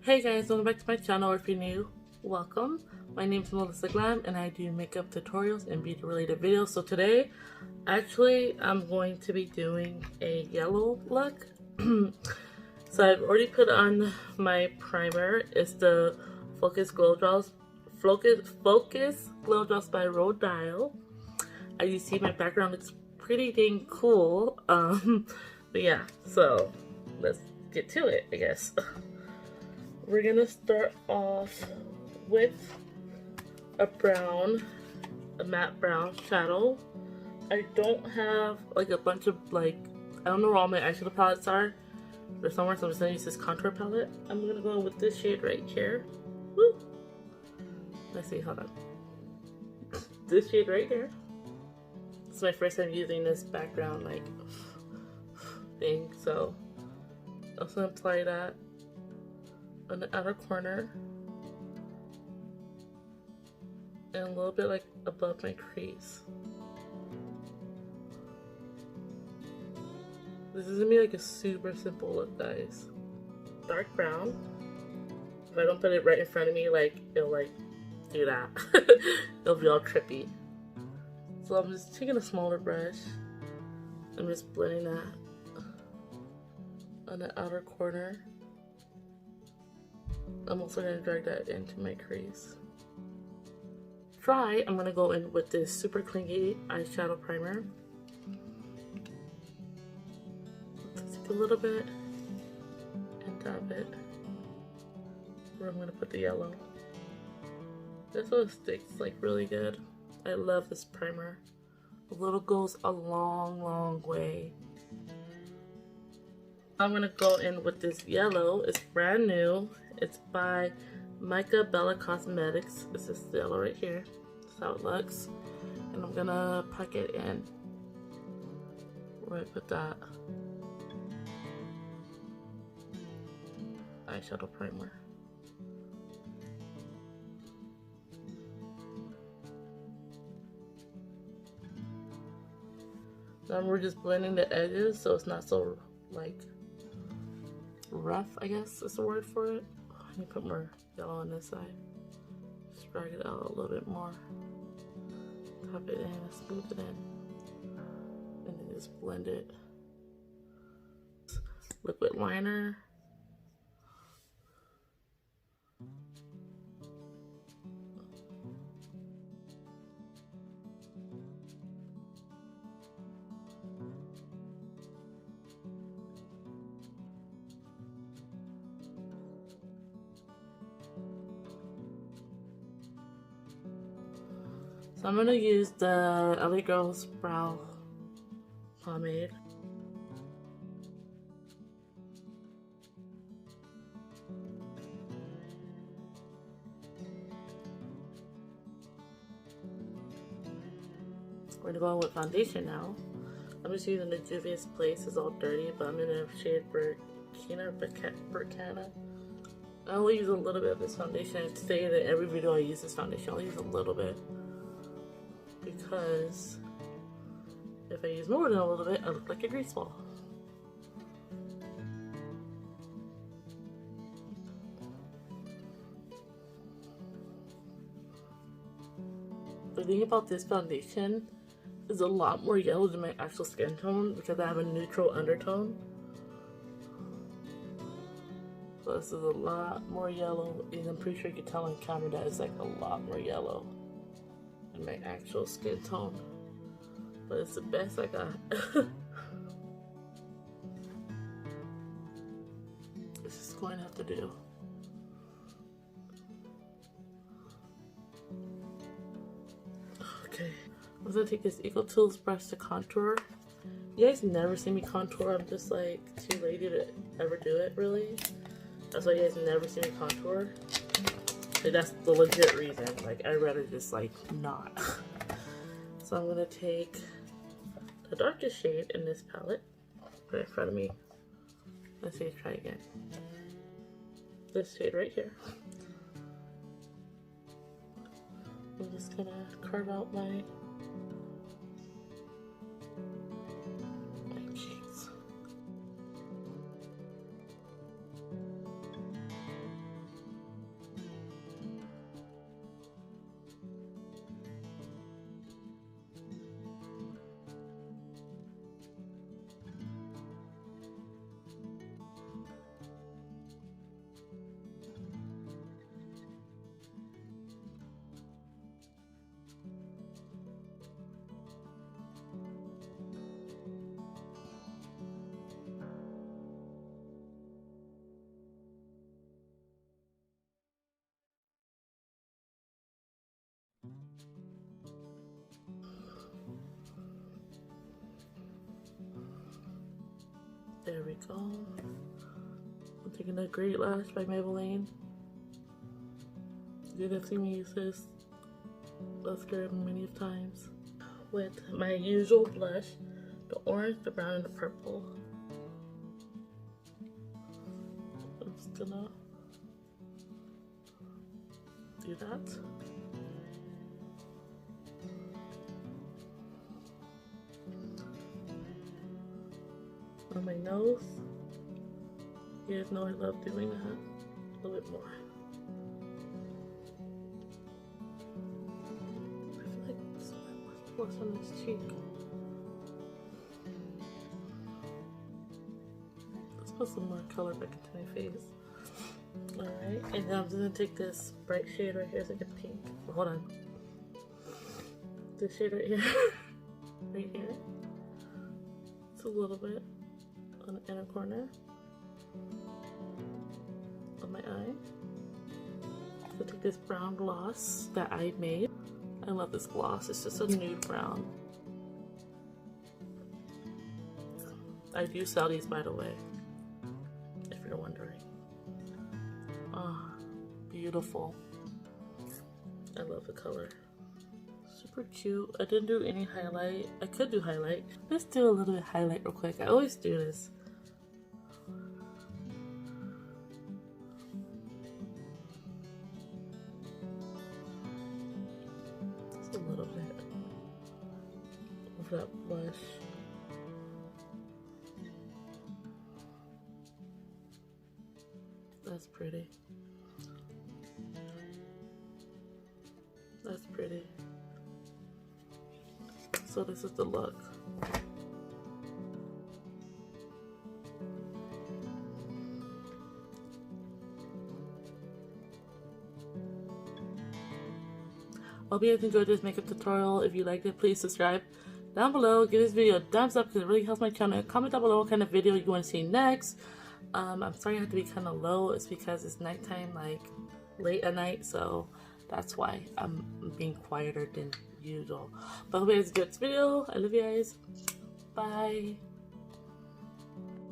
Hey guys, welcome back to my channel, or if you're new, welcome. My name is Melissa Glam and I do makeup tutorials and beauty related videos. So today, actually, I'm going to be doing a yellow look. So I've already put on my primer. It's the Focus Glow Drops by Rhode Dial. As you see, my background looks pretty dang cool. But yeah, so let's get to it, I guess. We're gonna start off with a matte brown shadow. I don't have like a bunch of I don't know where all my eyeshadow palettes are. They're somewhere, so I'm just gonna use this contour palette. I'm gonna go with this shade right here. Woo! Let's see, hold on. This shade right here. It's my first time using this background thing, so I'm just gonna apply that on the outer corner and a little bit above my crease. This is gonna be a super simple look, guys. Dark brown. If I don't put it right in front of me, it'll do that. It'll be all trippy. So I'm just taking a smaller brush. I'm just blending that on the outer corner. I'm also going to drag that into my crease. I'm going to go in with this super clingy eyeshadow primer. Take a little bit and dab it where I'm going to put the yellow. This one sticks really good. I love this primer. A little goes a long way. I'm going to go in with this yellow. It's brand new. It's by Mica Bella Cosmetics. This is the yellow right here. That's how it looks. And I'm gonna pack it in where I put that eyeshadow primer. Now we're just blending the edges so it's not so rough, I guess is the word for it. Let me put more yellow on this side. Just drag it out a little bit more. Tap it in and smooth it in. And then just blend it. Liquid liner. So I'm going to use the LA Girls Brow Pomade. We're going to go in with foundation now. I'm just using the Juvia's Place. It's all dirty, but I'm in a shade Burkana. I only use a little bit of this foundation. I say that every video I use this foundation, I'll use a little bit. Because if I use more than a little bit, I look like a grease ball. The thing about this foundation is a lot more yellow than my actual skin tone because I have a neutral undertone. So this is a lot more yellow, and I'm pretty sure you can tell on camera that it's a lot more yellow than my actual skin tone. But it's the best I got. This is going to have to do. Okay, I'm gonna take this Eco Tools brush to contour. You guys never see me contour. I'm just too lazy to ever do it, really. That's why you guys never see me contour. That's the legit reason. I'd rather just not. So I'm gonna take the darkest shade in this palette right in front of me. Let's see, try again. This shade right here. I'm just gonna carve out my cheeks. There we go. I'm taking the Great Lash by Maybelline. You guys have seen me use this mascara many times. With my usual blush, the orange, the brown, and the purple. I'm just gonna do that. On my nose. You guys know I love doing that. A little bit more. I feel like this one was on this cheek. Let's put some more color back into my face. Alright, and then I'm just gonna take this bright shade right here. It's like a pink. Hold on. This shade right here. Right here. It's a little bit on the inner corner of my eye. So take this brown gloss that I made. I love this gloss. It's just a nude brown. I do sell these, by the way, if you're wondering. Ah, beautiful. I love the color. Super cute. I didn't do any highlight. I could do highlight. Let's do a little bit of highlight real quick. I always do this. Just a little bit of that blush. That's pretty. That's pretty. So this is the look. Hope you guys enjoyed this makeup tutorial. If you liked it, please subscribe down below. Give this video a thumbs up because it really helps my channel. Comment down below what kind of video you want to see next. I'm sorry I have to be kind of low. It's because it's nighttime, like late at night, so that's why I'm being quieter than usual. But I hope you guys enjoyed this video. I love you guys. Bye.